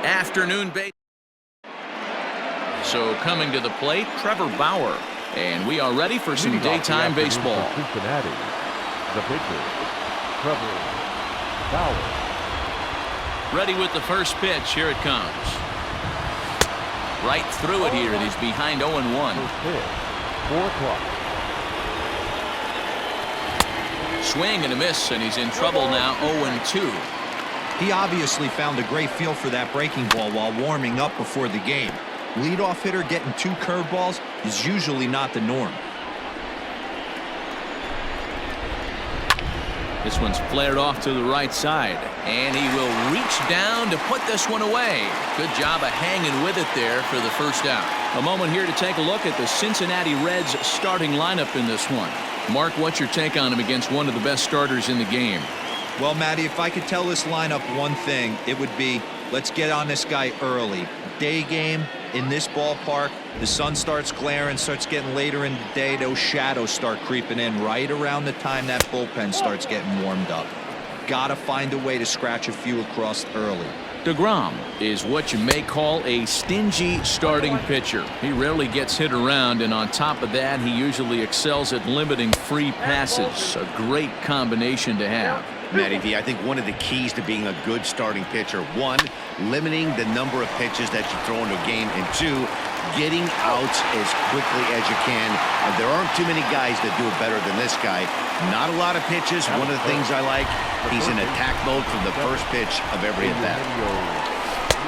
Afternoon base. So coming to the plate, Trevor Bauer. And we are ready for some daytime baseball. Cincinnati, the pitcher, Trevor Bauer. Ready with the first pitch. Here it comes. Right through it here. It is behind 0-1. First pitch, 4 o'clock. Swing and a miss, and he's in trouble now. 0-2. He obviously found a great feel for that breaking ball while warming up before the game. Leadoff hitter getting 2 curveballs is usually not the norm. This one's flared off to the right side, and he will reach down to put this one away. Good job of hanging with it there for the first out. A moment here to take a look at the Cincinnati Reds starting lineup in this one. Mark, what's your take on him against one of the best starters in the game? Well, Matty, if I could tell this lineup one thing, it would be let's get on this guy early. Day game in this ballpark, the sun starts glaring, starts getting later in the day, those shadows start creeping in right around the time that bullpen starts getting warmed up. Gotta find a way to scratch a few across early. DeGrom is what you may call a stingy starting pitcher. He rarely gets hit around, and on top of that, he usually excels at limiting free passes. A great combination to have. Matty V, I think one of the keys to being a good starting pitcher, 1, limiting the number of pitches that you throw into a game, and 2, getting outs as quickly as you can. And there aren't too many guys that do it better than this guy. Not a lot of pitches. One of the things I like, he's in attack mode from the first pitch of every at-bat.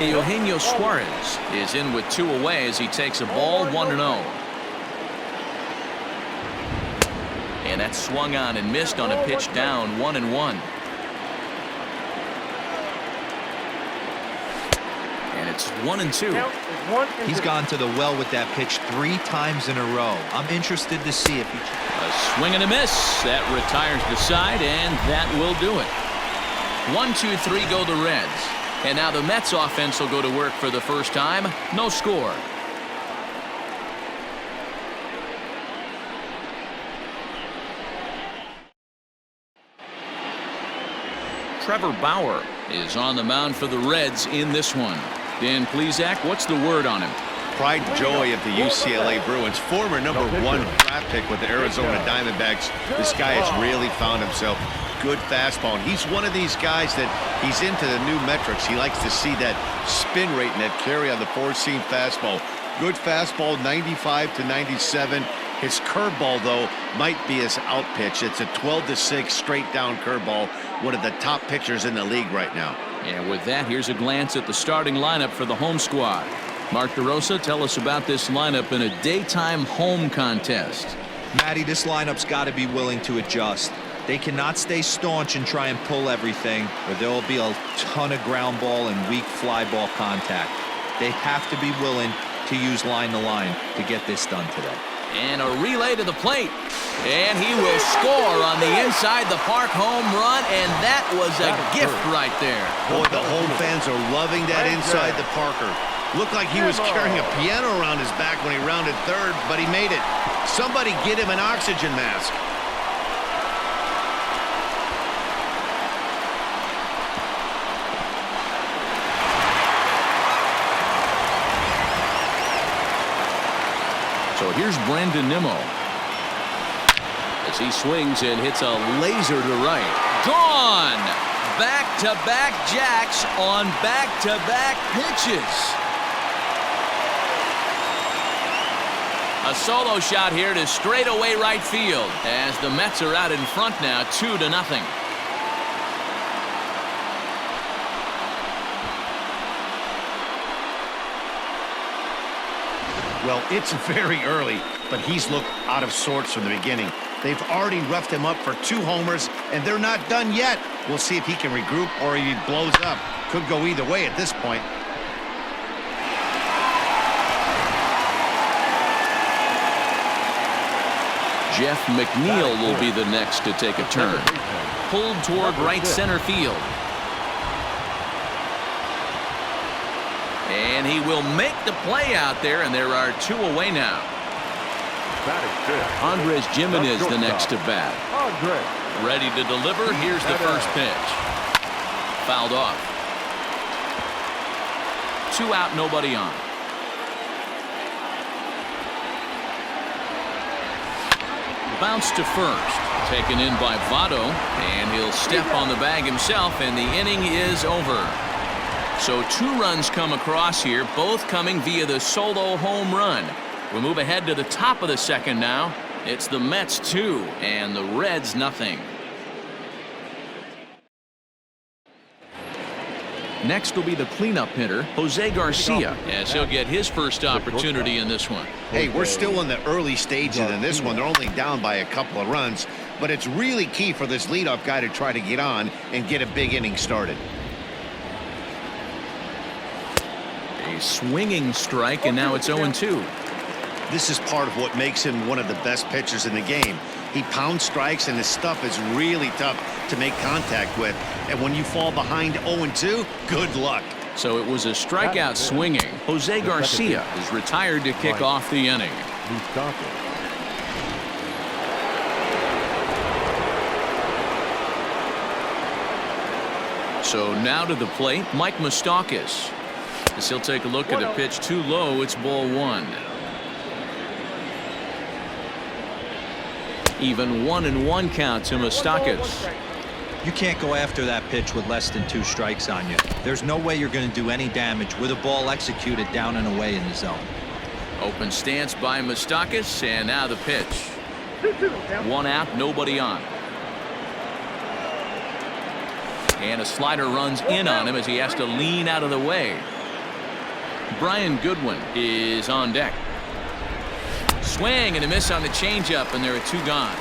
Eugenio Suarez is in with 2 away as he takes a ball 1-0. And that's swung on and missed on a pitch down 1-1. And it's 1-2. He's gone to the well with that pitch 3 times in a row. I'm interested to see if he... A swing and a miss. That retires the side, and that will do it. 1-2-3 go the Reds. And now the Mets offense will go to work for the first time. No score. Trevor Bauer is on the mound for the Reds in this one. Dan Plesac, what's the word on him? Pride and joy of the UCLA Bruins. Former #1 draft pick with the Arizona Diamondbacks. This guy has really found himself. Good fastball. And he's one of these guys that he's into the new metrics. He likes to see that spin rate and that carry on the 4-seam fastball. Good fastball, 95 to 97. His curveball, though, might be his out pitch. It's a 12-6 straight down curveball. One of the top pitchers in the league right now. And with that, here's a glance at the starting lineup for the home squad. Mark DeRosa, tell us about this lineup in a daytime home contest. Matty, this lineup's got to be willing to adjust. They cannot stay staunch and try and pull everything, or there will be a ton of ground ball and weak fly ball contact. They have to be willing to use line to line to get this done today. And a relay to the plate. And he will score on the inside the park home run, and that was a gift right there. Boy, the home fans are loving that inside the Parker. Looked like he was carrying a piano around his back when he rounded third, but he made it. Somebody get him an oxygen mask. So here's Brandon Nimmo as he swings and hits a laser to right. Gone! Back-to-back jacks on back-to-back pitches. A solo shot here to straightaway right field as the Mets are out in front now 2-0. Well, it's very early, but he's looked out of sorts from the beginning. They've already roughed him up for 2 homers, and they're not done yet. We'll see if he can regroup or if he blows up. Could go either way at this point. Jeff McNeil will be the next to take a turn. Pulled toward right center field. And he will make the play out there, and there are 2 away now. Andres Gimenez the next to bat. Ready to deliver. Here's the first pitch. Fouled off. 2 out, nobody on. Bounce to first. Taken in by Votto, and he'll step on the bag himself, and the inning is over. So 2 runs come across here, both coming via the solo home run. We move ahead to the top of the second now. It's the Mets 2 and the Reds nothing. Next will be the cleanup hitter, Jose Garcia, as he'll get his first opportunity in this one. Hey, we're still in the early stages in this one. They're only down by a couple of runs, but it's really key for this leadoff guy to try to get on and get a big inning started. A swinging strike, and now it's 0-2. This is part of what makes him one of the best pitchers in the game. He pounds strikes, and his stuff is really tough to make contact with. And when you fall behind 0-2, good luck. So it was a strikeout swinging. Jose Garcia is retired to kick off the inning. So now to the plate, Mike Moustakas. As he'll take a look at a pitch too low, it's ball 1. Even 1-1 count to Moustakas. You can't go after that pitch with less than 2 strikes on you. There's no way you're going to do any damage with a ball executed down and away in the zone. Open stance by Moustakas, and now the pitch. 1 out, nobody on. And a slider runs in on him as he has to lean out of the way. Brian Goodwin is on deck. Swing and a miss on the changeup, and there are 2 gone.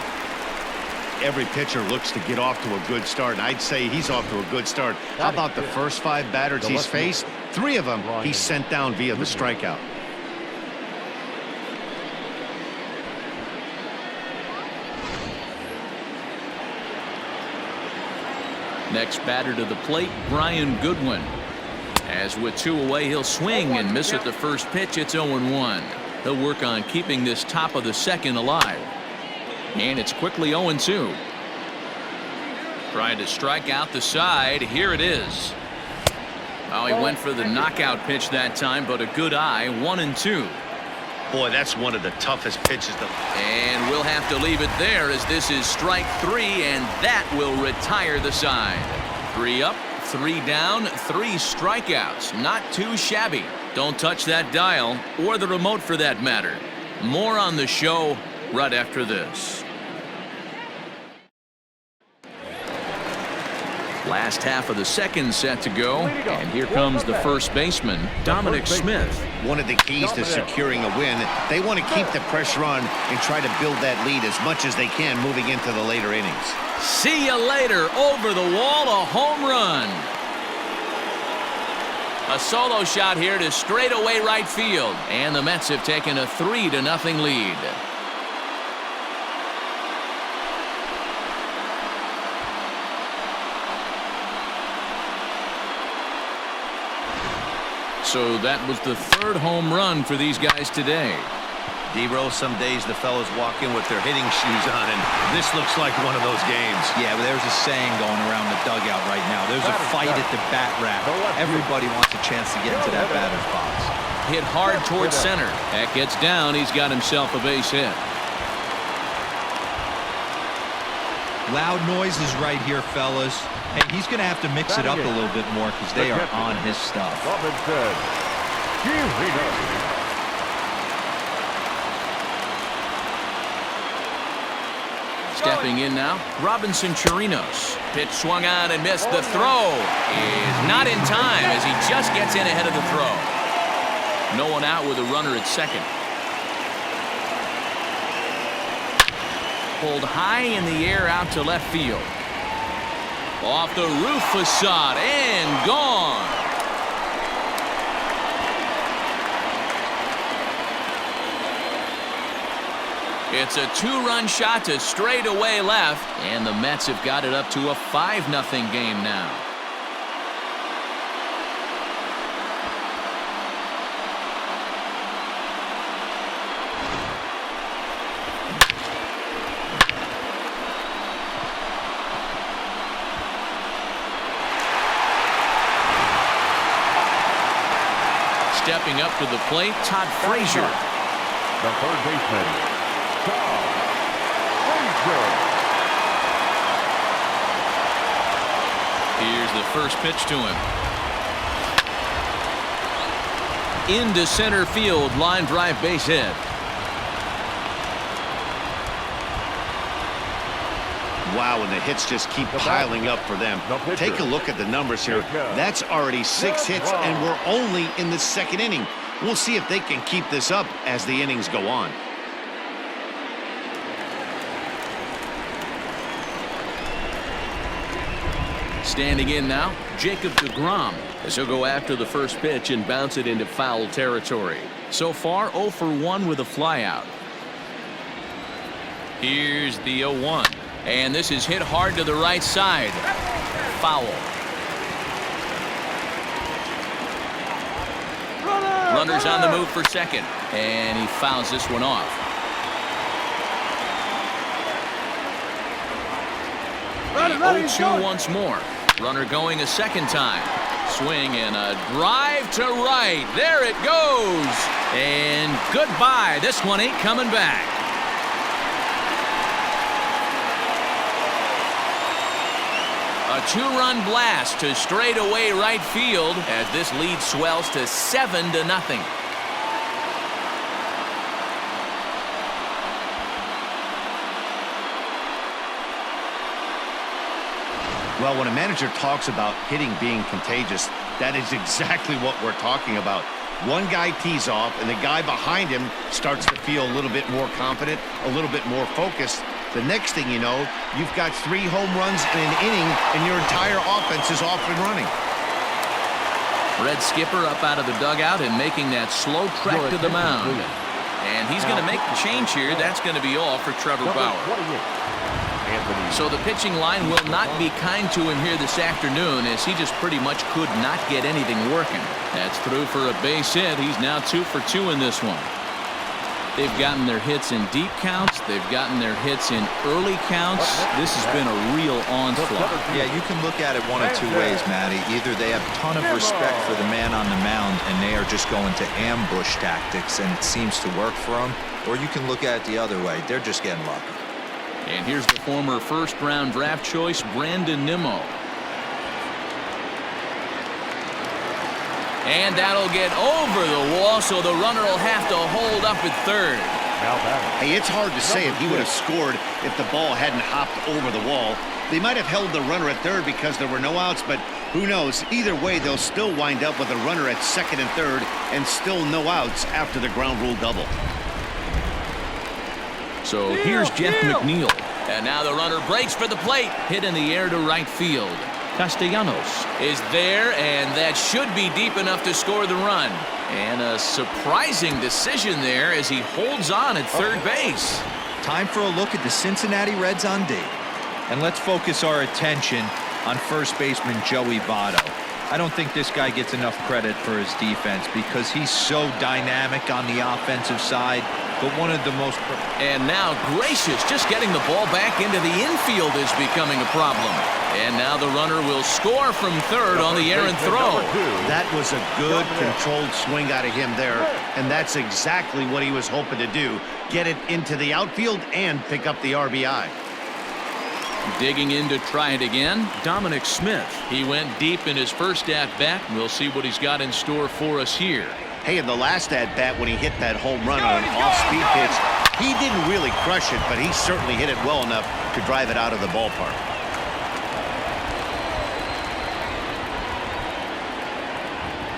Every pitcher looks to get off to a good start, and I'd say he's off to a good start. How about the first 5 batters he's faced? 3 of them he's sent down via the strikeout. Next batter to the plate, Brian Goodwin. As with 2 away, he'll swing and miss at the first pitch. It's 0-1. He'll work on keeping this top of the second alive. And it's quickly 0-2. Trying to strike out the side. Here it is. Oh, he went for the knockout pitch that time, but a good eye. 1-2. Boy, that's one of the toughest pitches. And we'll have to leave it there as this is strike 3, and that will retire the side. 3 up, 3 down, 3 strikeouts. Not too shabby. Don't touch that dial, or the remote for that matter. More on the show right after this. Last half of the second set to go, and here comes the first baseman, Dominic Smith. One of the keys to securing a win, they want to keep the pressure on and try to build that lead as much as they can moving into the later innings. See you later. Over the wall, a home run. A solo shot here to straightaway right field, and the Mets have taken a 3-0 lead. So that was the 3rd home run for these guys today. D-Row, some days the fellas walk in with their hitting shoes on, and this looks like one of those games. Yeah, but there's a saying going around the dugout right now. There's a fight at the bat rack. Everybody wants a chance to get into that batter's box. Hit hard towards center. That gets down. He's got himself a base hit. Loud noises right here, fellas. Hey, he's going to have to mix it up a little bit more because they are on his stuff. Stepping in now, Robinson Chirinos. Pitch swung on and missed. The throw is not in time as he just gets in ahead of the throw. No one out with a runner at second. Pulled high in the air out to left field. Off the roof facade and gone. It's a 2-run shot to straightaway left, and the Mets have got it up to a 5-0 game now. stepping up to the plate, Todd Frazier. The third baseman, Todd Frazier. Here's the first pitch to him. Into center field, line drive base hit. Wow, and the hits just keep piling up for them. Take a look at the numbers here. That's already 6 hits, and we're only in the second inning. We'll see if they can keep this up as the innings go on. Standing in now, Jacob deGrom, as he'll go after the first pitch and bounce it into foul territory. So far, 0 for 1 with a flyout. Here's the 0-1. And this is hit hard to the right side. Foul. Runner's on the move for second. And he fouls this one off. The 0-2 once more. Runner going a second time. Swing and a drive to right. There it goes. And goodbye. This one ain't coming back. A 2-run blast to straightaway right field as this lead swells to 7-0. Well, when a manager talks about hitting being contagious, that is exactly what we're talking about. One guy tees off, and the guy behind him starts to feel a little bit more confident, a little bit more focused. The next thing you know, you've got 3 home runs in an inning, and your entire offense is off and running. Red Skipper up out of the dugout and making that slow trek to the mound. And he's going to make the change here. That's going to be all for Trevor Bauer. So the pitching line will not be kind to him here this afternoon, as he just pretty much could not get anything working. That's through for a base hit. He's now 2 for 2 in this one. They've gotten their hits in deep counts. They've gotten their hits in early counts. This has been a real onslaught. Yeah, you can look at it one of 2 ways, Matty. Either they have a ton of respect for the man on the mound and they are just going to ambush tactics and it seems to work for them, or you can look at it the other way. They're just getting lucky. And here's the former first-round draft choice, Brandon Nimmo. And that'll get over the wall, so the runner will have to hold up at third. Hey, it's hard to say if he would have scored if the ball hadn't hopped over the wall. They might have held the runner at third because there were no outs, but who knows? Either way, they'll still wind up with a runner at second and third and still no outs after the ground rule double. So here's Jeff McNeil. And now the runner breaks for the plate. Hit in the air to right field. Castellanos is there, and that should be deep enough to score the run. And a surprising decision there as he holds on at third base. Time for a look at the Cincinnati Reds on D. And let's focus our attention on first baseman Joey Votto. I don't think this guy gets enough credit for his defense because he's so dynamic on the offensive side, but one of the most... And now Gracious just getting the ball back into the infield is becoming a problem. And now the runner will score from third on the errant throw. That was a good controlled swing out of him there, and that's exactly what he was hoping to do. Get it into the outfield and pick up the RBI. Digging in to try it again, Dominic Smith. He went deep in his first at-bat. We'll see what he's got in store for us here. Hey, in the last at-bat when he hit that home run on an off-speed pitch, he didn't really crush it, but he certainly hit it well enough to drive it out of the ballpark.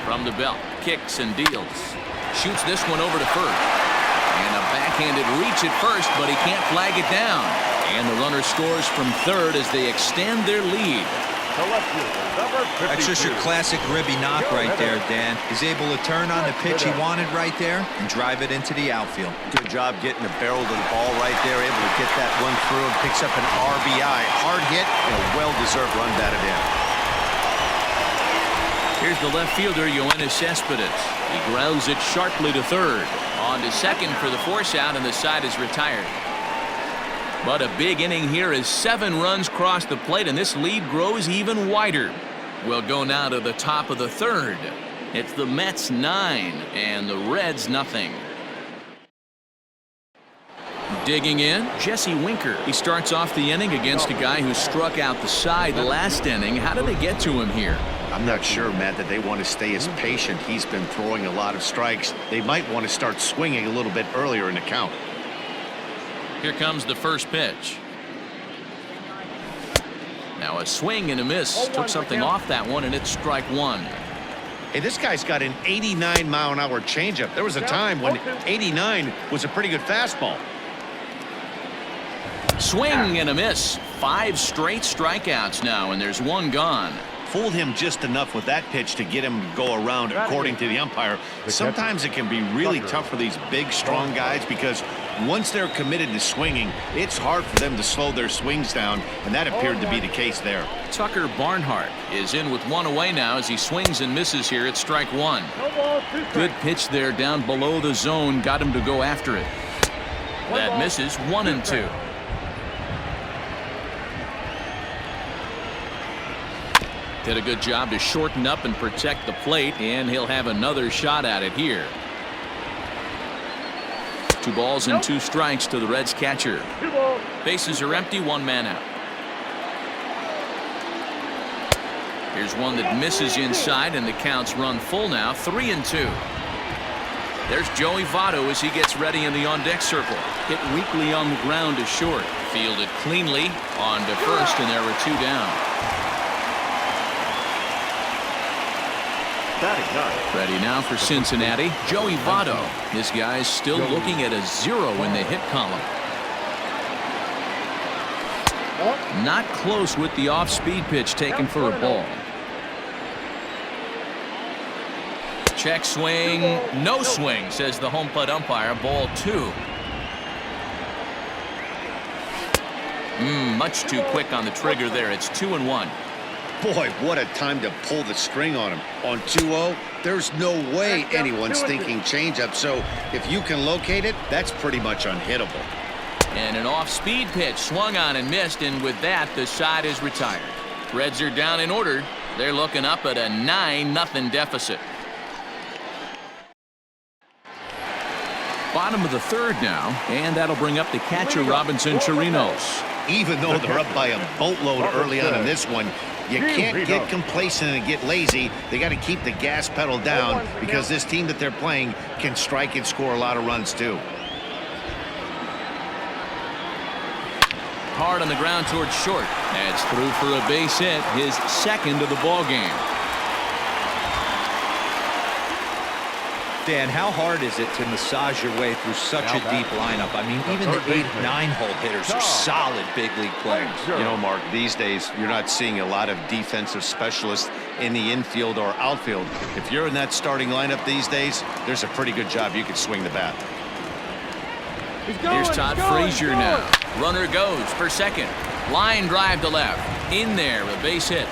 From the belt, kicks and deals. Shoots this one over to first. And a backhanded reach at first, but he can't flag it down. And the runner scores from third as they extend their lead. That's just your classic ribby knock right there, Dan. He's able to turn on the pitch he wanted right there and drive it into the outfield. Good job getting the barrel to the ball right there, able to get that one through and picks up an RBI. Hard hit and a well-deserved run batted in. Here's the left fielder, Yoenis Cespedes. He grounds it sharply to third. On to second for the force out, and the side is retired. But a big inning here as 7 runs cross the plate, and this lead grows even wider. We'll go now to the top of the third. It's the Mets 9 and the Reds nothing. Digging in, Jesse Winker. He starts off the inning against a guy who struck out the side last inning. How did they get to him here? I'm not sure, Matt, that they want to stay as patient. He's been throwing a lot of strikes. They might want to start swinging a little bit earlier in the count. Here comes the first pitch. Now a swing and a miss. Took something off that one, and it's strike one. Hey, this guy's got an 89-mile-an-hour changeup. There was a time when 89 was a pretty good fastball. Swing and a miss. 5 straight strikeouts now, and there's one gone. Fooled him just enough with that pitch to get him to go around, according to the umpire. Sometimes it can be really tough for these big, strong guys because once they're committed to swinging, it's hard for them to slow their swings down, and that appeared to be the case there. Tucker Barnhart is in with one away now as he swings and misses here at strike one. Good pitch there down below the zone. Got him to go after it. That misses. 1-2. Did a good job to shorten up and protect the plate, and he'll have another shot at it here. 2 balls and 2 strikes to the Reds catcher. Bases are empty, 1 man out. Here's one that misses inside, and the count's run full now. 3-2. There's Joey Votto as he gets ready in the on-deck circle. Hit weakly on the ground to short. Fielded cleanly on to first, and there were 2 down. Ready now for Cincinnati, Joey Votto. This guy's still looking at a 0 in the hit column. Not close with the off-speed pitch taken for a ball. Check swing, no swing, says the home plate umpire. Ball 2. Much too quick on the trigger there. It's 2-1. Boy, what a time to pull the string on him. On 2-0, there's no way anyone's thinking changeup. So if you can locate it, that's pretty much unhittable. And an off-speed pitch swung on and missed, and with that, the side is retired. Reds are down in order. They're looking up at a 9-0 deficit. Bottom of the 3rd now, and that'll bring up the catcher Robinson Chirinos. Even though they're up by a boatload early on in this one, you can't get complacent and get lazy. They got to keep the gas pedal down because this team that they're playing can strike and score a lot of runs too. Hard on the ground towards short. That's through for a base hit, his 2nd of the ball game. Dan, how hard is it to massage your way through such a deep lineup? I mean, even the 8, 9-hole hitters are solid big league players. You know, Mark, these days you're not seeing a lot of defensive specialists in the infield or outfield. If you're in that starting lineup these days, there's a pretty good job you could swing the bat. Here's Todd Frazier now. Runner goes for second. Line drive to left. In there, a base hit.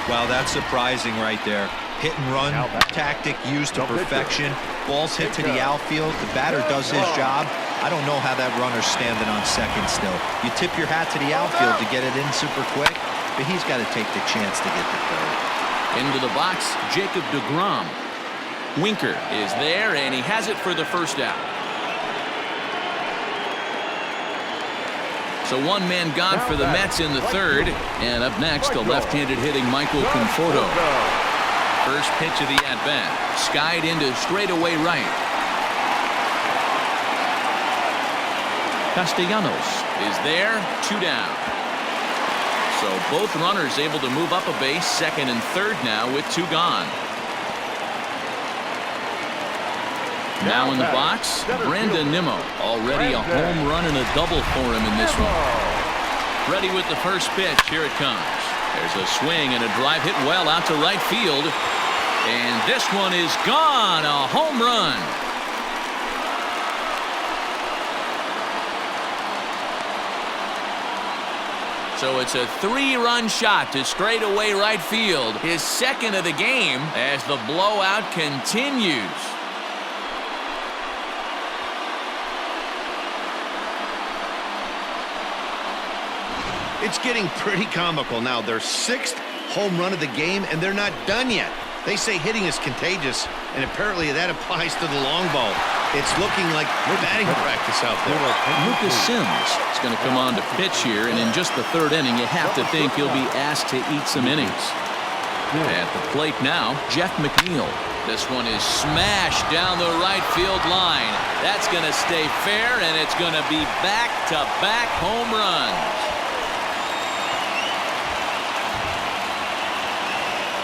Well, that's surprising right there. Hit and run tactic used to perfection. Balls hit to the outfield. The batter does his job. I don't know how that runner's standing on second still. You tip your hat to the outfield to get it in super quick, but he's got to take the chance to get to third. Into the box, Jacob deGrom. Winker is there, and he has it for the first out. So 1 man gone for the Mets in the 3rd. And up next, the left-handed hitting Michael Conforto. First pitch of the at-bat. Skied into straightaway right. Castellanos is there. 2 down. So both runners able to move up a base, 2nd and 3rd now with 2 gone. Now in the box, Brandon Nimmo. Already a home run and a double for him in this one. Ready with the first pitch. Here it comes. There's a swing and a drive hit well out to right field. And this one is gone. A home run. So it's a 3-run shot to straightaway right field. His 2nd of the game as the blowout continues. It's getting pretty comical now. Their 6th home run of the game, and they're not done yet. They say hitting is contagious, and apparently that applies to the long ball. It's looking like batting practice out there. Lucas Sims is going to come on to pitch here, and in just the 3rd inning, you have to think he'll be asked to eat some innings. At the plate now, Jeff McNeil. This one is smashed down the right field line. That's going to stay fair, and it's going to be back-to-back home runs.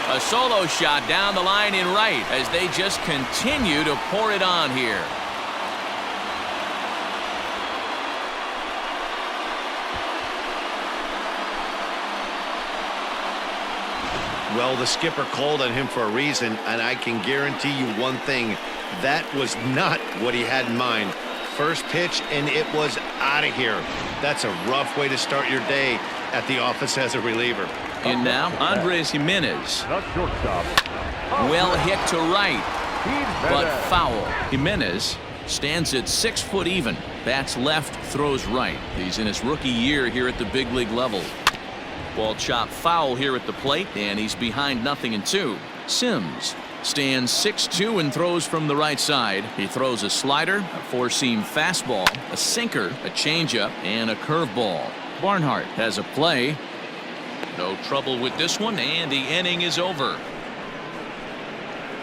A solo shot down the line in right as they just continue to pour it on here. Well, the skipper called on him for a reason, and I can guarantee you one thing. That was not what he had in mind. First pitch, and it was out of here. That's a rough way to start your day at the office as a reliever. And now, Andres Jimenez. Well hit to right, but foul. Jimenez stands at 6 foot even. Bats left, throws right. He's in his rookie year here at the big league level. Ball chopped foul here at the plate, and he's behind 0-2. Sims stands 6'2" and throws from the right side. He throws a slider, a four-seam fastball, a sinker, a changeup, and a curveball. Barnhart has a play. No trouble with this one, and the inning is over.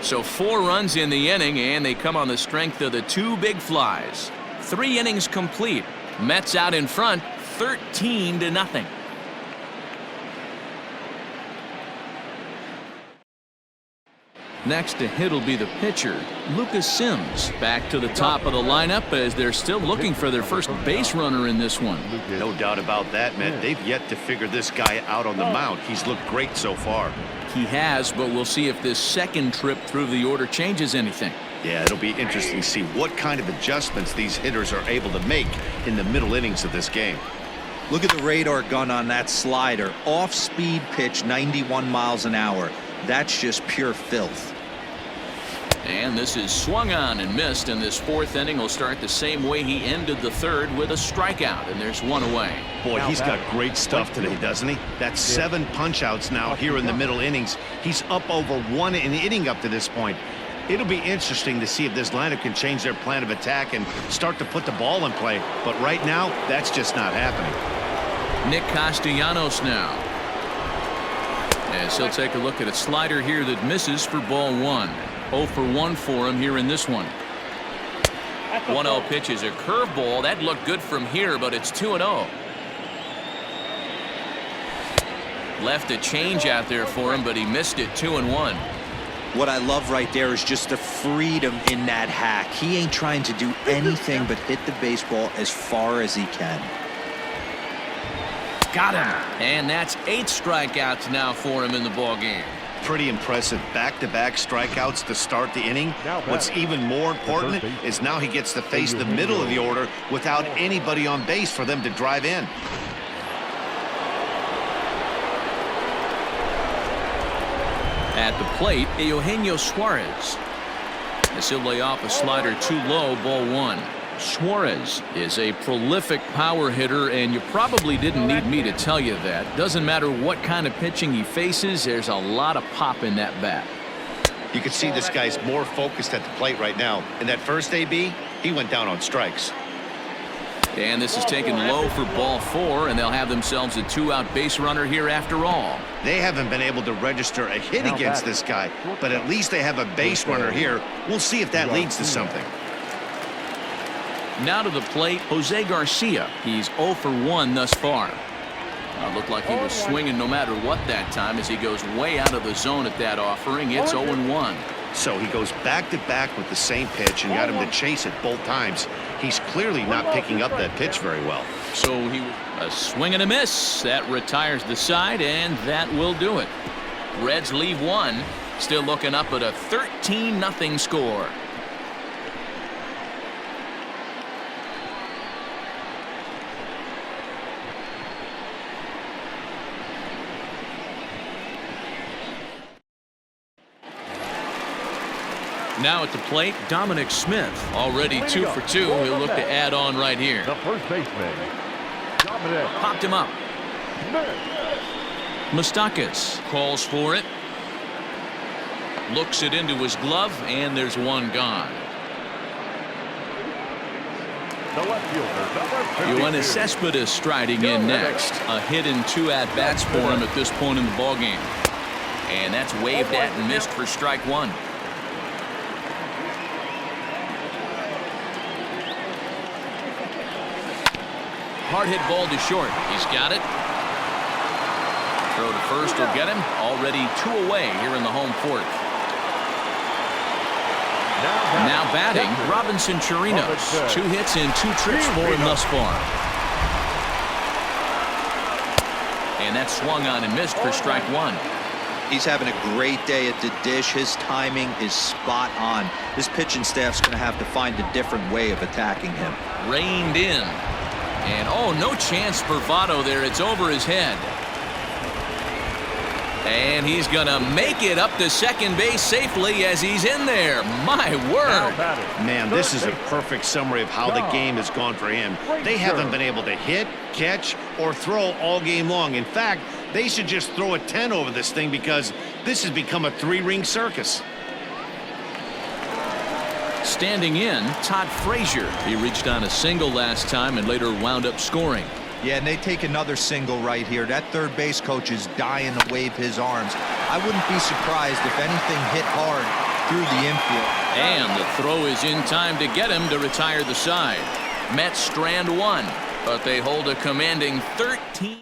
So 4 runs in the inning, and they come on the strength of the 2 big flies. 3 innings complete. Mets out in front, 13-0. Next to hit will be the pitcher, Lucas Sims. Back to the top of the lineup as they're still looking for their first base runner in this one. No doubt about that, man. They've yet to figure this guy out on the mound. He's looked great so far. He has, but we'll see if this second trip through the order changes anything. Yeah, it'll be interesting to see what kind of adjustments these hitters are able to make in the middle innings of this game. Look at the radar gun on that slider. Off-speed pitch, 91 miles an hour. That's just pure filth. And this is swung on and missed, and this 4th inning will start the same way he ended the 3rd with a strikeout, and there's 1 away. Boy, he's got great stuff today, doesn't he? That's 7 punch-outs now here in the middle innings. He's up over 1 an inning up to this point. It'll be interesting to see if this lineup can change their plan of attack and start to put the ball in play. But right now, that's just not happening. Nick Castellanos now. As he'll take a look at a slider here that misses for ball 1. 0 for 1 for him here in this one. 1-0 pitch is a curveball. That looked good from here, but it's 2-0. Left a change out there for him, but he missed it. 2-1. What I love right there is just the freedom in that hack. He ain't trying to do anything but hit the baseball as far as he can. Got him. And that's 8 strikeouts now for him in the ball game. Pretty impressive back-to-back strikeouts to start the inning. What's even more important is now he gets to face the middle of the order without anybody on base for them to drive in. At the plate, Eugenio Suarez. As he'll lay off a slider too low, ball 1. Suarez is a prolific power hitter, and you probably didn't need me to tell you that. Doesn't matter what kind of pitching he faces, there's a lot of pop in that bat. You can see this guy's more focused at the plate right now. In that first AB, he went down on strikes. And this is taken low for ball 4, and they'll have themselves a 2-out base runner here after all. They haven't been able to register a hit against this guy, but at least they have a base runner here. We'll see if that leads to something. Now to the plate, Jose Garcia. He's 0 for 1 thus far. Looked like he was swinging no matter what that time as he goes way out of the zone at that offering. It's 0-1. So he goes back-to-back with the same pitch and got him to chase it both times. He's clearly not picking up that pitch very well. So a swing and a miss. That retires the side, and that will do it. Reds leave 1. Still looking up at a 13-0 score. Now at the plate, Dominic Smith, already 2 for 2. He'll look to add on right here. The first baseman, Dominic. Popped him up. Moustakas calls for it. Looks it into his glove, and there's one gone. The left fielder, number 52. Yoenis Cespedes striding in next. A hit and 2 at-bats for him at this point in the ballgame. And that's waved at and missed for strike 1. Hard hit ball to short. He's got it. Throw to first will get him. Already 2 away here in the home 4th. Now batting, Robinson Chirinos. 2 hits and 2 trips for him thus far. And that's swung on and missed for strike 1. He's having a great day at the dish. His timing is spot on. This pitching staff's going to have to find a different way of attacking him. Reined in. And oh, no chance for Votto there. It's over his head. And he's going to make it up to second base safely as he's in there. My word. Man, this is a perfect summary of how the game has gone for him. They haven't been able to hit, catch, or throw all game long. In fact, they should just throw a 10 over this thing because this has become a 3-ring circus. Standing in, Todd Frazier. He reached on a single last time and later wound up scoring. Yeah, and they take another single right here. That third base coach is dying to wave his arms. I wouldn't be surprised if anything hit hard through the infield. And the throw is in time to get him to retire the side. Mets strand 1, but they hold a commanding 13.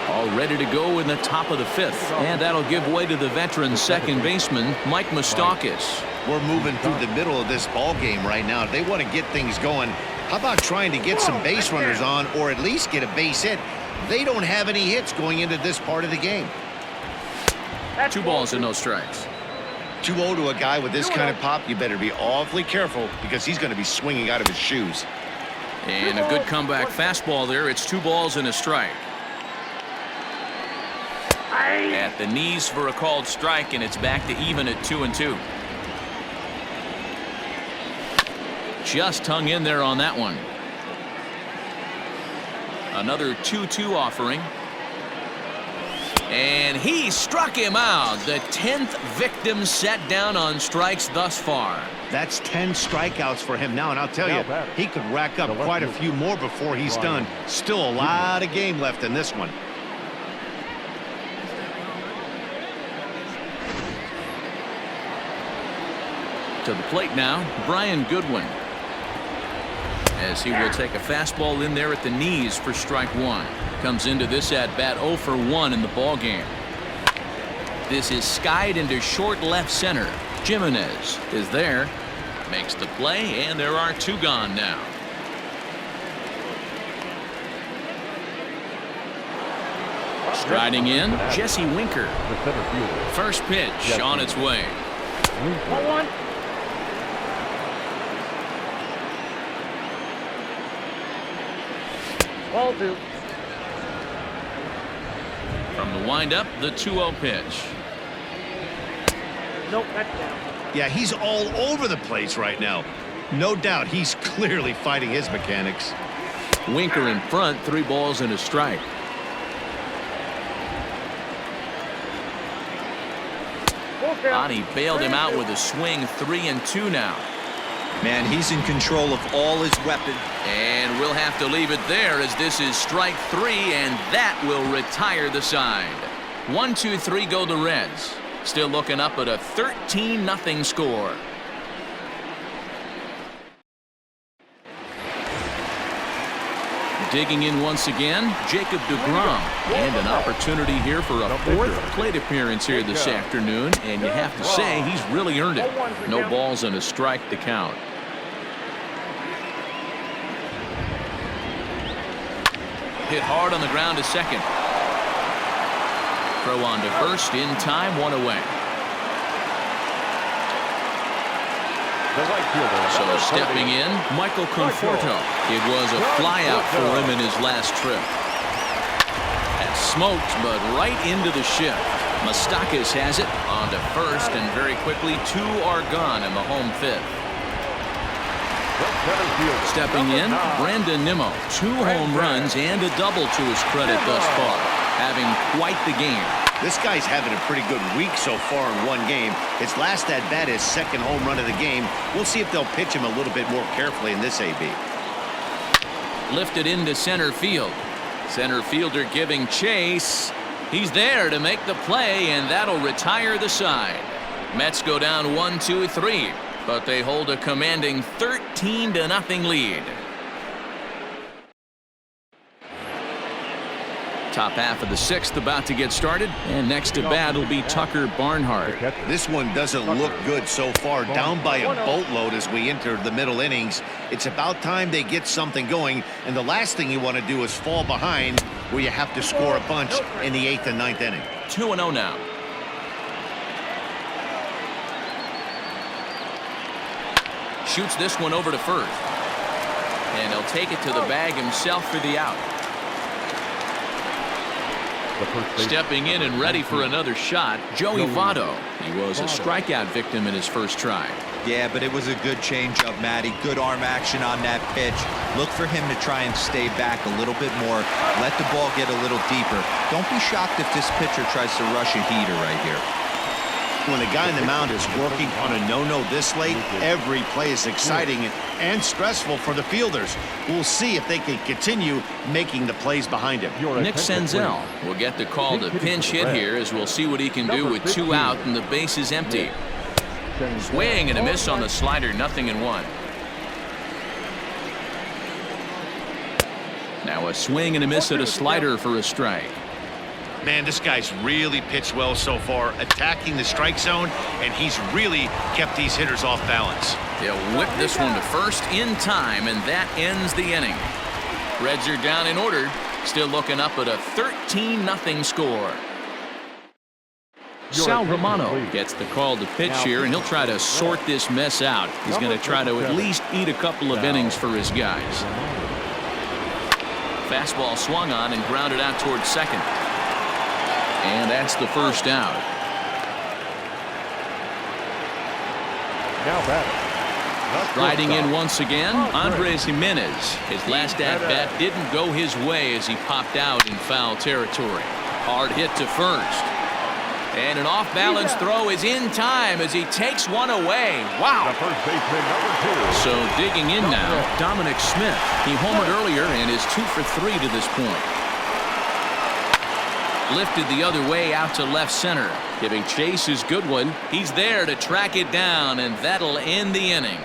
All ready to go in the top of the 5th. And that'll give way to the veteran second baseman, Mike Moustakas. We're moving through the middle of this ball game right now. If they want to get things going, how about trying to get some base runners on or at least get a base hit? They don't have any hits going into this part of the game. 2 balls and no strikes. 2-0 to a guy with this kind of pop, you better be awfully careful because he's going to be swinging out of his shoes. And a good comeback fastball there. It's 2 balls and a strike. At the knees for a called strike, and it's back to even at 2-2. Just hung in there on that one. Another 2-2 offering. And he struck him out. The 10th victim set down on strikes thus far. That's 10 strikeouts for him now, and I'll tell you, he could rack up quite a few more before he's done. Still a lot of game left in this one. To the plate now, Brian Goodwin. As he will take a fastball in there at the knees for strike 1. Comes into this at bat 0 for 1 in the ball game. This is skied into short left center. Jimenez is there, makes the play, and there are 2 gone now. Striding in, Jesse Winker. First pitch on its way. 1-1. Ball 2. From the windup, the 2-0 pitch. Nope, that's down. Yeah, he's all over the place right now. No doubt he's clearly fighting his mechanics. Winker in front, 3 balls and a strike. Ani bailed him out with a swing. 3-2 now. Man, he's in control of all his weapons. And we'll have to leave it there as this is strike 3, and that will retire the side. 1-2-3 go the Reds. Still looking up at a 13-0 score. Digging in once again, Jacob deGrom. And an opportunity here for a 4th plate appearance here this afternoon. And you have to say he's really earned it. No balls and a strike to count. Hit hard on the ground to second. Throw on to first in time, 1 away. So stepping in, Michael Conforto. It was a flyout for him in his last trip. That smoked, but right into the shift. Moustakas has it on to first, and very quickly 2 are gone in the home 5th. center fielder. Stepping in, Brandon Nimmo. 2 home runs and a double to his credit thus far. Having quite the game. This guy's having a pretty good week so far in one game. His last at bat is second home run of the game. We'll see if they'll pitch him a little bit more carefully in this AB. Lifted into center field. Center fielder giving chase. He's there to make the play, and that'll retire the side. Mets go down 1-2-3, but they hold a commanding 13-0 lead. Top half of the 6th about to get started, and next to bat will be Tucker Barnhart. This one doesn't look good so far. Down by a boatload as we enter the middle innings. It's about time they get something going, and the last thing you want to do is fall behind where you have to score a bunch in the 8th and 9th inning. 2-0 now. Shoots this one over to first, and he'll take it to the bag himself for the out. Stepping in and ready for another shot, Joey Votto. He was a strikeout victim in his first try. Yeah, but it was a good changeup, Matty. Good arm action on that pitch. Look for him to try and stay back a little bit more. Let the ball get a little deeper. Don't be shocked if this pitcher tries to rush a heater right here. When the guy in the mound is working on a no-no this late, every play is exciting and stressful for the fielders. We'll see if they can continue making the plays behind him. Nick Senzel will get the call to pinch hit here, as we'll see what he can do with 2 out and the base is empty. Swing and a miss on the slider, 0-1. Now a swing and a miss at a slider for a strike. Man, this guy's really pitched well so far, attacking the strike zone, and he's really kept these hitters off balance. They'll whip this one to first in time, and that ends the inning. Reds are down in order, still looking up at a 13-0 score. Sal Romano gets the call to pitch here, and he'll try to sort this mess out. He's going to try to at least eat a couple of innings for his guys. Fastball swung on and grounded out towards second. And that's the first out. Now batting. Riding in once again, Andres Jimenez. His last at-bat didn't go his way as he popped out in foul territory. Hard hit to first. And an off-balance throw is in time as he takes one away. Wow. The first baseman, number 2. So digging in now, Dominic Smith. He homered earlier and is 2 for 3 to this point. Lifted the other way out to left center. Giving chase is Goodwin. He's there to track it down, and that'll end the inning.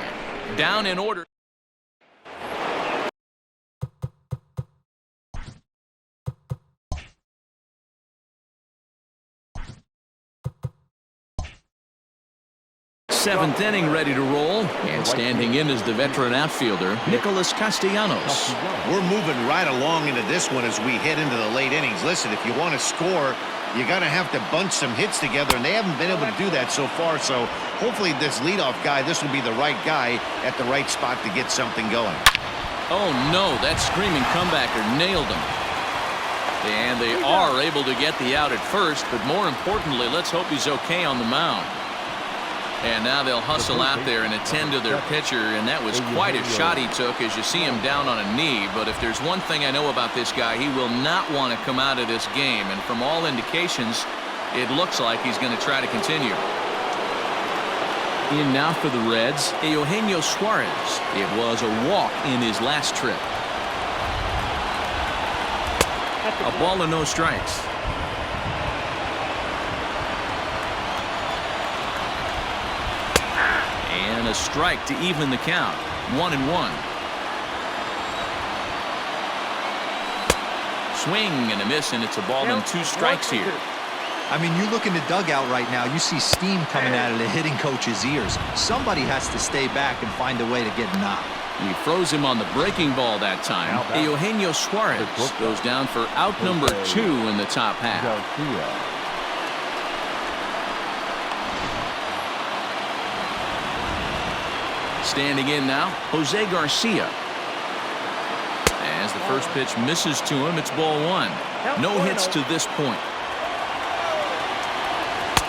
Down in order. Seventh inning ready to roll, and standing in is the veteran outfielder Nicholas Castellanos. We're moving right along into this one as we head into the late innings. Listen, if you want to score, you got to have to bunch some hits together, and they haven't been able to do that so far. So hopefully this leadoff guy, this will be the right guy at the right spot to get something going. Oh no, that screaming comebacker nailed him. And they are able to get the out at first, but more importantly, let's hope he's okay on the mound. And now they'll hustle out there and attend to their pitcher, and that was quite a shot he took as you see him down on a knee. But if there's one thing I know about this guy, he will not want to come out of this game. And from all indications, it looks like he's going to try to continue. In now for the Reds, Eugenio Suarez. It was a walk in his last trip. A ball and no strikes. And a strike to even the count. 1-1. Swing and a miss, and it's a ball and 2 strikes here. I mean, you look in the dugout right now, you see steam coming out of the hitting coach's ears. Somebody has to stay back and find a way to get knocked. He froze him on the breaking ball that time. Eugenio Suarez goes down for out number 2 in the top half. Standing in now, Jose Garcia. As the first pitch misses to him, it's ball 1. No hits to this point.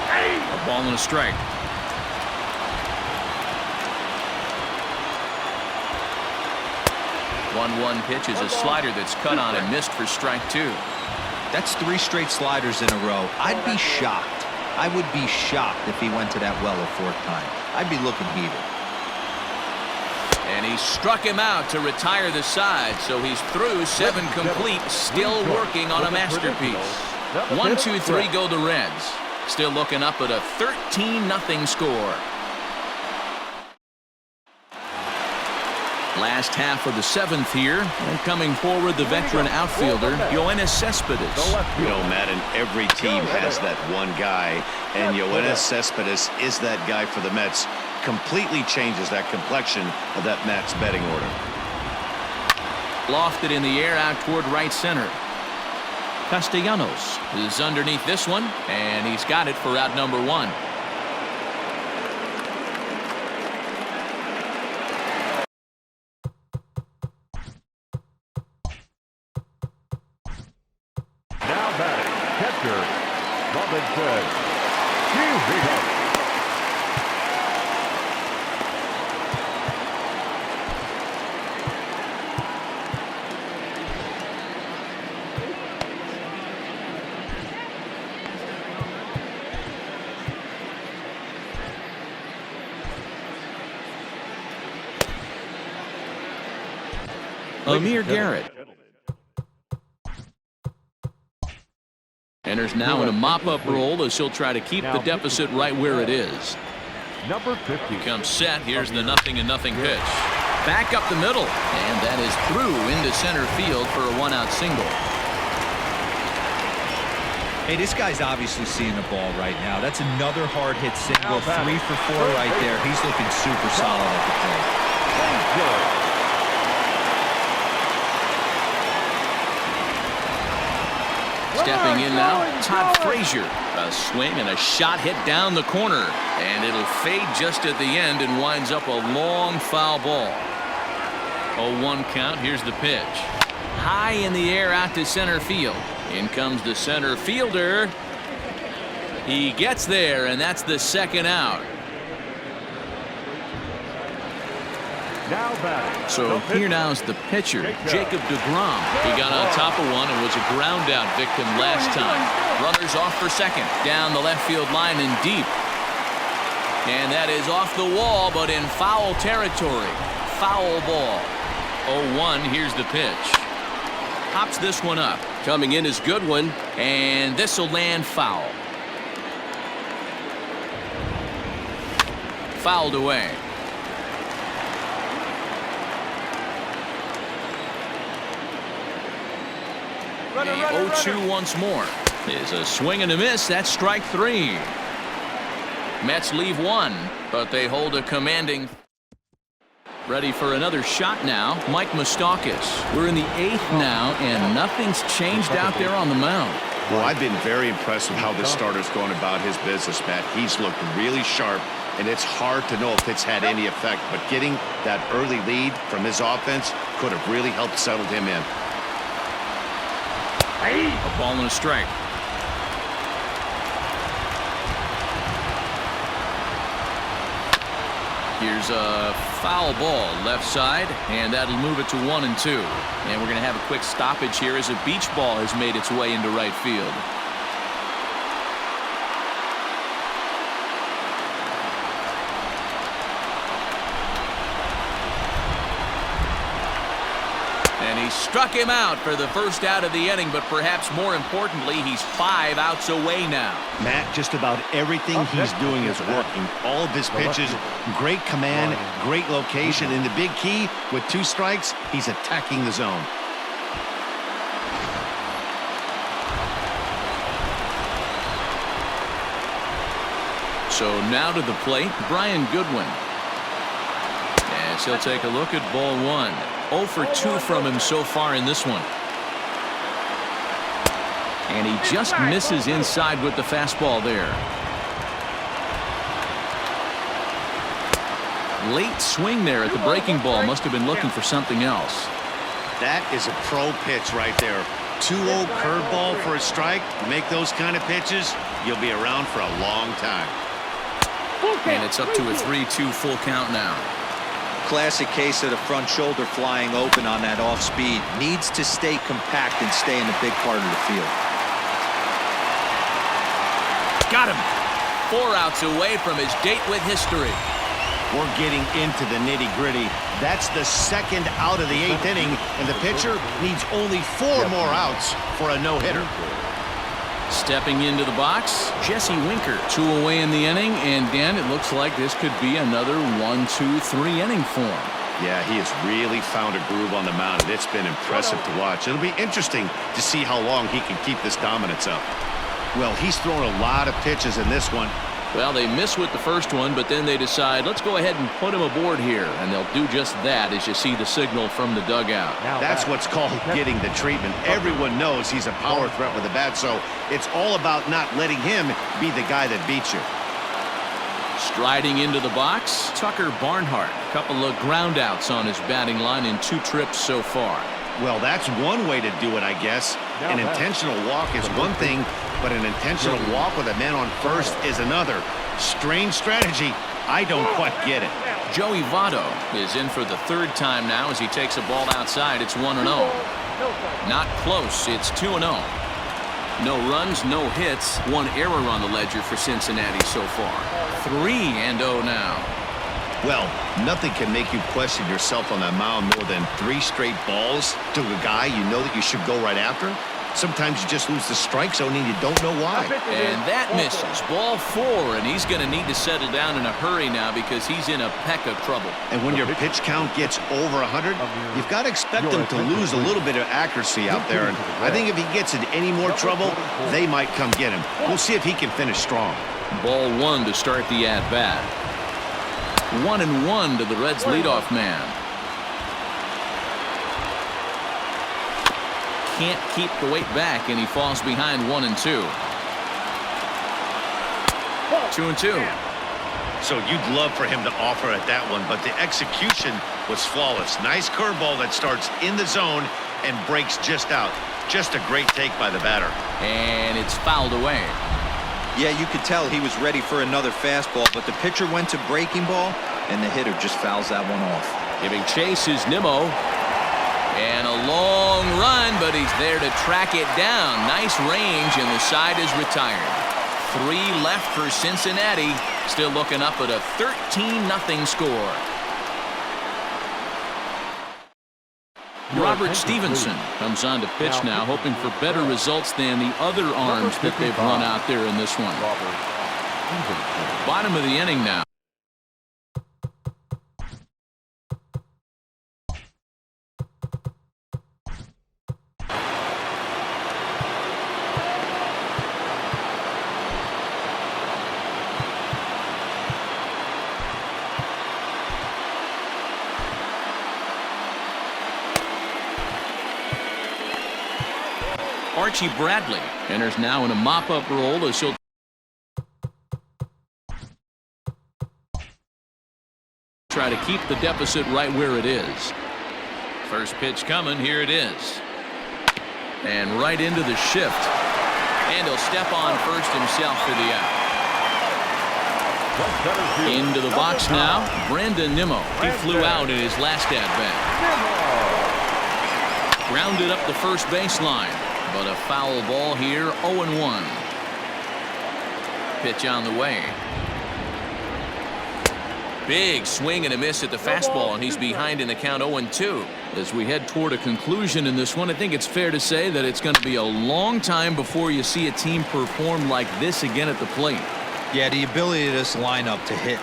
A ball and a strike. 1-1 pitch is a slider that's cut on and missed for strike 2. That's 3 straight sliders in a row. I'd be shocked. I would be shocked if he went to that well a 4th time. I'd be looking heated. And he struck him out to retire the side, so he's through 7 complete, still working on a masterpiece. 1-2-3 go the Reds. Still looking up at a 13-0 score. Last half of the 7th here, and coming forward the veteran outfielder Yoenis Cespedes. You know, Matt, and every team has that one guy, and Yoenis Cespedes is that guy for the Mets. Completely changes that complexion of that Mets betting order. Lofted in the air out toward right center. Castellanos is underneath this one, and he's got it for out number 1. Now batting, catcher, Robinson. Here we go. Amir Garrett enters now in a mop-up role as he'll try to keep the deficit right where it is. Number 50. Comes set. Here's the 0-0 pitch. Back up the middle, and that is through into center field for a 1-out single. Hey, this guy's obviously seeing the ball right now. That's another hard hit single. 3 for 4 right there. He's looking super solid at the plate. Stepping in now, Todd Frazier. A swing and a shot hit down the corner, and it'll fade just at the end and winds up a long foul ball. 0-1 count. Here's the pitch. High in the air out to center field. In comes the center fielder. He gets there, and that's the 2nd out. Now batting. So here now is the pitcher, Jacob deGrom. He got on top of one and was a ground out victim last time. Runners off for second, down the left field line and deep. And that is off the wall, but in foul territory. Foul ball. 0-1, here's the pitch. Hops this one up. Coming in is Goodwin, and this will land foul. Fouled away. The 0-2 once more is a swing and a miss. That's strike 3. Mets leave 1, but they hold a commanding. Ready for another shot now. Mike Moustakas. We're in the 8th now, and nothing's changed out there on the mound. Well, I've been very impressed with how this starter's going about his business, Matt. He's looked really sharp, and it's hard to know if it's had any effect, but getting that early lead from his offense could have really helped settle him in. A ball and a strike. Here's a foul ball left side, and that'll move it to 1-2. And we're going to have a quick stoppage here as a beach ball has made its way into right field. And he struck him out for the first out of the inning, but perhaps more importantly, he's 5 outs away now. Matt, just about everything he's doing is working. All of his pitches, great command, great location, and the big key, with 2 strikes, he's attacking the zone. So now to the plate, Brian Goodwin. As he'll take a look at ball 1. 0 for 2 from him so far in this one. And he just misses inside with the fastball there. Late swing there at the breaking ball. Must have been looking for something else. That is a pro pitch right there. 2-0 curveball for a strike. You make those kind of pitches, you'll be around for a long time. And it's up to a 3-2 full count now. classic case of the front shoulder flying open on that off speed. Needs to stay compact and stay in the big part of the field. Got him. 4 outs away from his date with history. We're getting into the nitty-gritty. That's the second out of the 8th inning, and the pitcher needs only 4 more outs for a no-hitter. Stepping into the box, Jesse Winker. 2 away in the inning, and Dan, it looks like this could be another 1-2-3 inning for him. Yeah, he has really found a groove on the mound, and it's been impressive to watch. It'll be interesting to see how long he can keep this dominance up. Well, he's thrown a lot of pitches in this one. Well, they miss with the first one, but then they decide, let's go ahead and put him aboard here. And they'll do just that as you see the signal from the dugout. That's what's called getting the treatment. Everyone knows he's a power threat with the bat, so it's all about not letting him be the guy that beats you. Striding into the box, Tucker Barnhart. A couple of ground outs on his batting line in 2 trips so far. Well, that's one way to do it, I guess. An intentional walk is one thing, but an intentional walk with a man on first is another. Strange strategy. I don't quite get it. Joey Votto is in for the 3rd time now as he takes a ball outside. It's 1-0. Not close. It's 2-0. No runs, no hits. 1 error on the ledger for Cincinnati so far. 3-0 now. Well, nothing can make you question yourself on that mound more than 3 straight balls to a guy you know that you should go right after. Sometimes you just lose the strike zone and you don't know why. And that misses. Ball 4, and he's going to need to settle down in a hurry now because he's in a peck of trouble. And when your pitch count gets over 100, you've got to expect him to lose a little bit of accuracy out there. And I think if he gets in any more trouble, they might come get him. We'll see if he can finish strong. Ball 1 to start the at-bat. 1-1 to the Reds' leadoff man. Can't keep the weight back, and he falls behind 1-2. 2-2. So you'd love for him to offer at that one, but the execution was flawless. Nice curveball that starts in the zone and breaks just out. Just a great take by the batter. And it's fouled away. Yeah, you could tell he was ready for another fastball, but the pitcher went to breaking ball, and the hitter just fouls that one off. Giving chase is Nimmo. And a long run, but he's there to track it down. Nice range, and the side is retired. 3 left for Cincinnati. Still looking up at a 13-0 score. Robert Stevenson comes on to pitch now, hoping for better results than the other arms that they've run out there in this one. Bottom of the inning now. Archie Bradley enters now in a mop-up role as he'll try to keep the deficit right where it is. First pitch coming. Here it is. And right into the shift. And he'll step on first himself for the out. Into the box now, Brandon Nimmo. He flew out in his last at-bat. Grounded up the first baseline. But a foul ball here, 0-1. Pitch on the way. Big swing and a miss at the fastball, and he's behind in the count 0-2. As we head toward a conclusion in this one, I think it's fair to say that it's going to be a long time before you see a team perform like this again at the plate. Yeah, the ability of this lineup to hit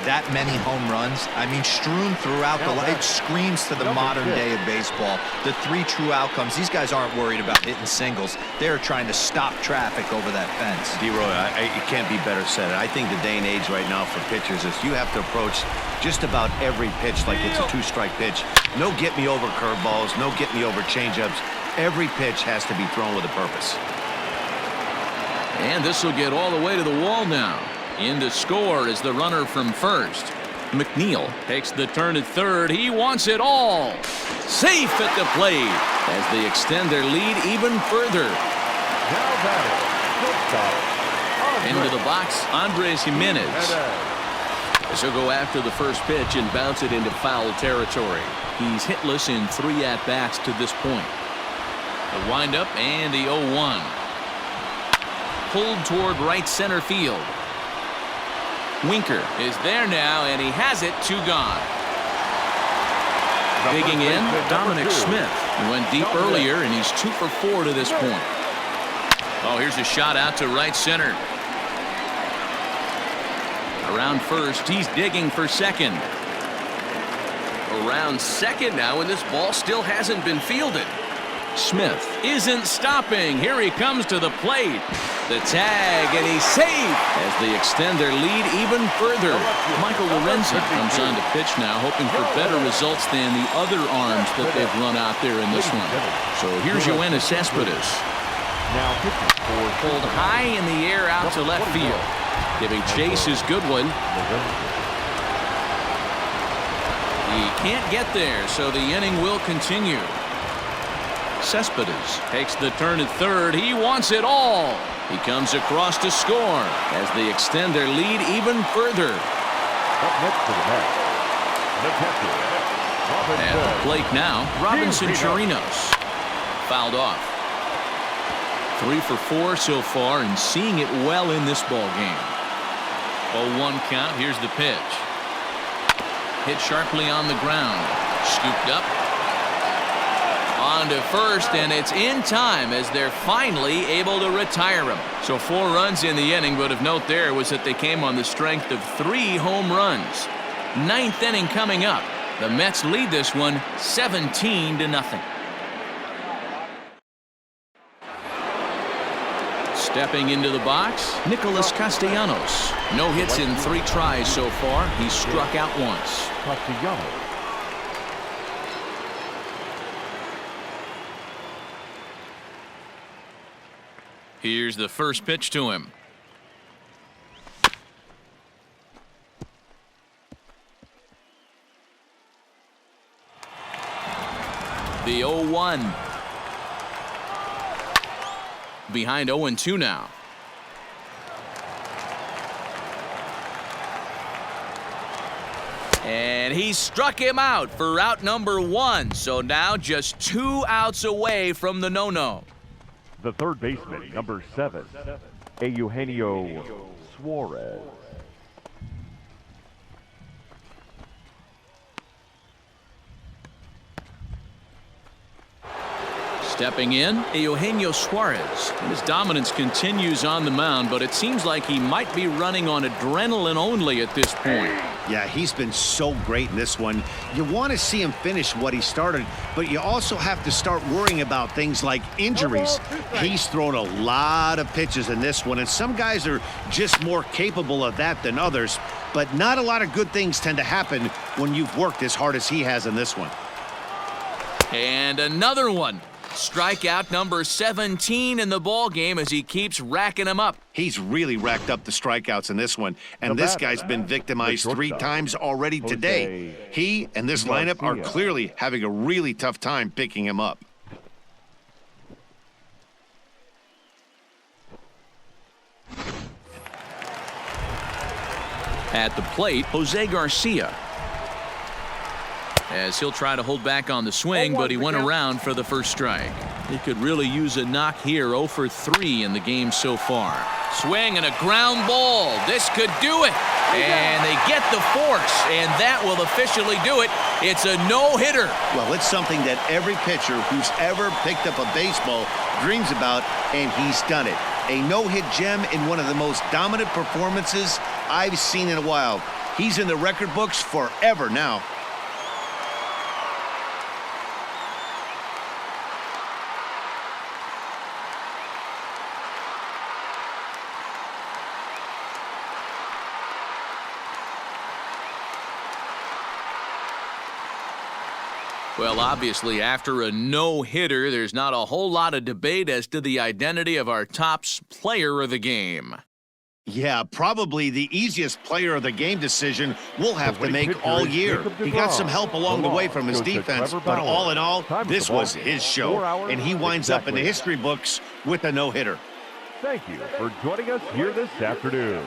that many home runs, I mean, strewn throughout the line, it screams to the modern day of baseball. The 3 true outcomes. These guys aren't worried about hitting singles. They're trying to stop traffic over that fence. D-Roy, it can't be better said. I think the day and age right now for pitchers is you have to approach just about every pitch like it's a 2-strike pitch. No get-me-over curveballs, no get-me-over changeups. Every pitch has to be thrown with a purpose. And this will get all the way to the wall now. In to score is the runner from first. McNeil takes the turn at third. He wants it all. Safe at the plate as they extend their lead even further. Into the box, Andres Jimenez. As he'll go after the first pitch and bounce it into foul territory. He's hitless in 3 at-bats to this point. The windup and the 0-1. Pulled toward right center field. Winker is there now, and he has it. 2 gone. Digging in, Dominic Smith. He went deep earlier, and he's 2 for 4 to this point. Oh, here's a shot out to right center. Around first, he's digging for second. Around second now, and this ball still hasn't been fielded. Smith isn't stopping. Here he comes to the plate. The tag, and he's safe as they extend their lead even further. Michael Lorenzen comes on to pitch now, hoping for better results than the other arms that they've run out there in this one. So here's Yoenis Cespedes. Now Pulled high in the air out to left field. Giving chase is Goodwin. He can't get there, so the inning will continue. Cespedes takes the turn at third. He wants it all. He comes across to score as they extend their lead even further. Up next to the bat, the catcher, At the plate now, Robinson Chirinos. Fouled off. 3 for 4 so far and seeing it well in this ball game. 0-1 count. Here's the pitch. Hit sharply on the ground. Scooped up. On to first, and it's in time as they're finally able to retire him. So 4 runs in the inning, but of note there was that they came on the strength of 3 home runs. 9th inning coming up. The Mets lead this one 17-0. Stepping into the box, Nicholas Castellanos. No hits in 3 tries so far. He's struck out once. Castellanos. Here's the first pitch to him. The 0-1. Behind 0-2 now. And he struck him out for out number 1. So now just 2 outs away from the no-no. The third baseman, number 7, Eugenio Suarez. Stepping in, Eugenio Suarez. And his dominance continues on the mound, but it seems like he might be running on adrenaline only at this point. Yeah, he's been so great in this one. You want to see him finish what he started, but you also have to start worrying about things like injuries. He's thrown a lot of pitches in this one, and some guys are just more capable of that than others, but not a lot of good things tend to happen when you've worked as hard as he has in this one. And another one. Strikeout number 17 in the ball game as he keeps racking them up. He's really racked up the strikeouts in this one, and this guy's been victimized 3 times already today. He and this lineup are clearly having a really tough time picking him up. At the plate, Jose Garcia. As he'll try to hold back on the swing, but he went around for the first strike. He could really use a knock here. 0 for 3 in the game so far. Swing and a ground ball. This could do it. And they get the force, and that will officially do it. It's a no-hitter. Well, it's something that every pitcher who's ever picked up a baseball dreams about, and he's done it. A no-hit gem in one of the most dominant performances I've seen in a while. He's in the record books forever now. Well, obviously, after a no-hitter, there's not a whole lot of debate as to the identity of our top player of the game. Yeah, probably the easiest player of the game decision we'll have to make all year. He got some help along the way from his defense, but all in all, this was his show, and he winds up in the history books with a no-hitter. Thank you for joining us here this afternoon.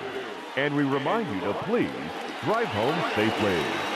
And we remind you to please Drive home safely.